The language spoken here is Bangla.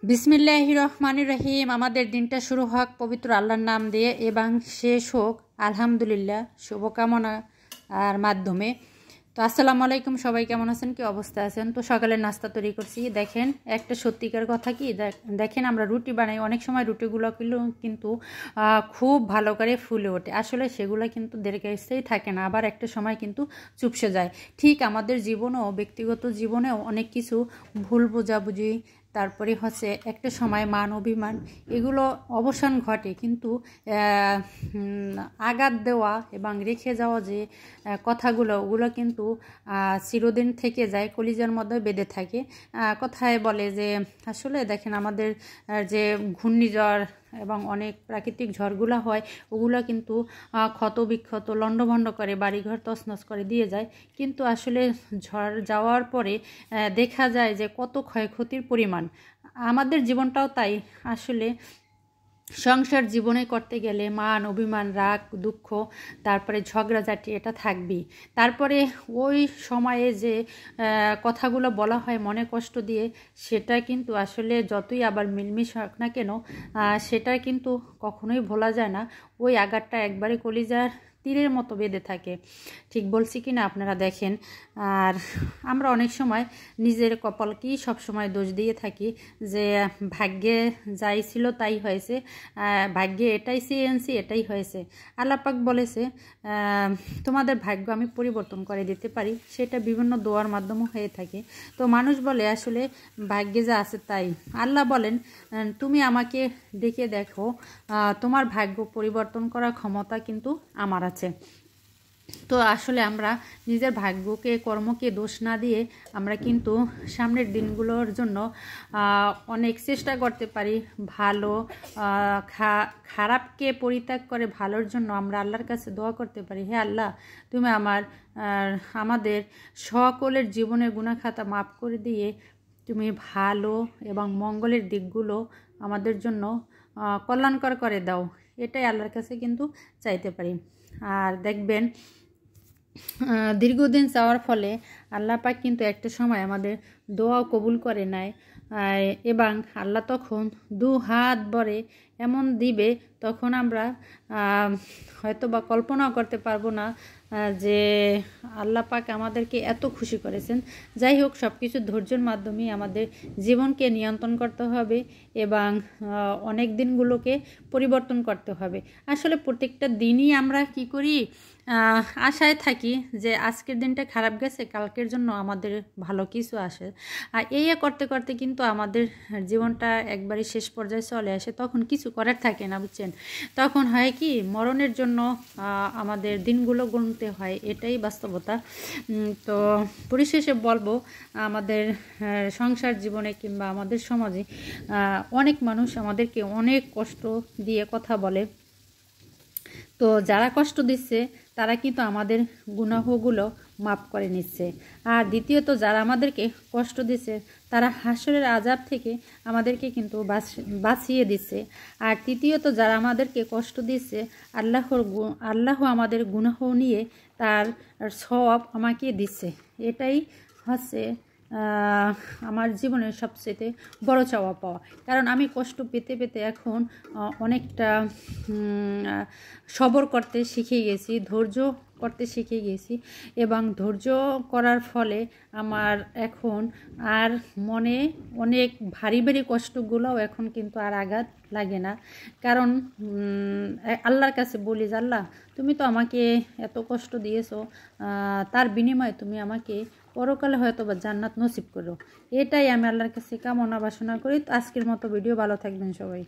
বিসমিল্লাহির রহমানির রহিম। আমাদের দিনটা শুরু হোক পবিত্র আল্লাহর নাম দিয়ে এবং শেষ হোক আলহামদুলিল্লাহ শুভকামনা আর মাধ্যমে। তো আসসালামু আলাইকুম, সবাই কেমন আছেন, কি অবস্থা আছেন? তো সকালের নাস্তা তৈরি করছি। দেখেন একটা সত্যিকার কথা কি, দেখেন আমরা রুটি বানাই, অনেক সময় রুটিগুলো কিন্তু খুব ভালো করে ফুলে ওঠে, আসলে সেগুলো কিন্তু দীর্ঘস্থায়ী থাকে না, আবার একটা সময় কিন্তু চুপসে যায়। ঠিক আমাদের জীবনেও, ব্যক্তিগত জীবনেও অনেক কিছু ভুল বোঝাবুঝি, তারপরে হচ্ছে একটা সময় মান অভিমান এগুলো অবসান ঘটে, কিন্তু আঘাত দেওয়া এবং রেখে যাওয়া যে কথাগুলো, ওগুলো কিন্তু চিরদিন থেকে যায়, কলিজার মধ্যে বেঁধে থাকে। কথায় বলে যে আসলে দেখেন আমাদের যে ঘূর্ণিঝড় এবং অনেক প্রাকৃতিক ঝড়গুলো হয়, ওগুলো কিন্তু ক্ষত বিক্ষত লণ্ডভণ্ড করে, বাড়িঘর তছনছ করে দিয়ে যায়, কিন্তু আসলে ঝড় যাওয়ার পরে দেখা যায় যে কত ক্ষয়ক্ষতির পরিমাণ। আমাদের জীবনটাও তাই, আসলে সংসার জীবনে করতে গেলে মান অভিমান, রাগ দুঃখ, তারপরে ঝগড়াঝাটি এটা থাকবেই। তারপরে ওই সময়ে যে কথাগুলো বলা হয় মনে কষ্ট দিয়ে, সেটা কিন্তু আসলে যতই আবার মিলমিশ হোক না কেন, সেটা কিন্তু কখনোই ভোলা যায় না। ওই আঘাতটা একবারে কলিজার তীরের মতো বেঁধে থাকে। ঠিক বলছি কি না আপনারা দেখেন। আর আমরা অনেক সময় নিজের কপালকেই সবসময় দোষ দিয়ে থাকি যে ভাগ্যে যাই ছিল তাই হয়েছে, ভাগ্যে এটাই চেয়েছি এটাই হয়েছে। আল্লাহ পাক বলেছে তোমাদের ভাগ্য আমি পরিবর্তন করে দিতে পারি, সেটা বিভিন্ন দোয়ার মাধ্যমে হয়ে থাকে। তো মানুষ বলে আসলে ভাগ্যে যা আছে তাই। আল্লাহ বলেন তুমি আমাকে ডেকে দেখো, তোমার ভাগ্য পরিবর্তন করার ক্ষমতা কিন্তু আমার আছে। তো আসলে আমরা নিজের ভাগ্যকে, কর্মকে দোষ না দিয়ে আমরা কিন্তু সামনের দিনগুলোর জন্য অনেক চেষ্টা করতে পারি। ভালো খারাপকে পরিত্যাগ করে ভালোর জন্য আমরা আল্লাহর কাছে দোয়া করতে পারি, হে আল্লাহ তুমি আমাদের সকলের জীবনের গুনাহখাতা মাফ করে দিয়ে তুমি ভালো এবং মঙ্গলের দিকগুলো আমাদের জন্য কল্যাণকর করে দাও। এটাই আল্লাহর কাছে কিন্তু চাইতে পারি। আর দেখবেন দীর্ঘদিন চাওয়ার ফলে আল্লাহ পাক কিন্তু একটা সময় আমাদের দোয়াও কবুল করে নেয়, এবং আল্লাহ তখন দু হাত ভরে এমন দিবে, তখন আমরা হয়তো বা কল্পনাও করতে পারবো না যে আল্লাহ পাক আমাদেরকে এত খুশি করেছেন। যাই হোক, সব কিছু ধৈর্যের মাধ্যমে আমাদের জীবনকে নিয়ন্ত্রণ করতে হবে এবং অনেক দিনগুলোকে পরিবর্তন করতে হবে। আসলে প্রত্যেকটা দিনই আমরা কি করি, আশায় থাকি যে আজকের দিনটা খারাপ গেছে, কালকের জন্য আমাদের ভালো কিছু আসে। আর এই করতে করতে কিন্তু আমাদের জীবনটা একবারই শেষ পর্যায়ে চলে আসে, তখন কিছু করার থাকে না, বুঝছেন? তখন হয় কি, মরণের জন্য আমাদের দিনগুলো গুনতে হয়, এটাই বাস্তবতা। তো পরিশেষে বলবো, আমাদের সংসার জীবনে কিংবা আমাদের সমাজে অনেক মানুষ আমাদেরকে অনেক কষ্ট দিয়ে কথা বলে। তো যারা কষ্ট দিচ্ছে তারা কিন্তু আমাদের গুনাহগুলো মাফ করে নিচ্ছে। আর দ্বিতীয়ত যারা আমাদেরকে কষ্ট দিচ্ছে তারা হাসরের আযাব থেকে আমাদেরকে কিন্তু বাঁচিয়ে দিচ্ছে। আর তৃতীয়ত যারা আমাদেরকে কষ্ট দিচ্ছে, আল্লাহ আমাদের গুনাহ নিয়ে তার সওয়াব আমাকে দিচ্ছে। এটাই হচ্ছে আমার জীবনের সবচেয়ে বড় চাওয়া পাওয়া। কারণ আমি কষ্ট পেতে পেতে এখন অনেকটা সবর করতে শিখে গেছি, ধৈর্য করতে শিখে গেছি, এবং ধৈর্য করার ফলে আমার এখন আর মনে অনেক ভারী ভারী কষ্টগুলোও এখন কিন্তু আর আঘাত লাগে না। কারণ আল্লাহর কাছে বলি যে আল্লাহ তুমি তো আমাকে এত কষ্ট দিয়েছো, তার বিনিময়ে তুমি আমাকে পরকালে হয়তো বা জান্নাত নসিব করো। এটাই আমি আল্লাহর কাছে কামনা বাসনা করি। তো আজকের মতো ভিডিও, ভালো থাকবেন সবাই।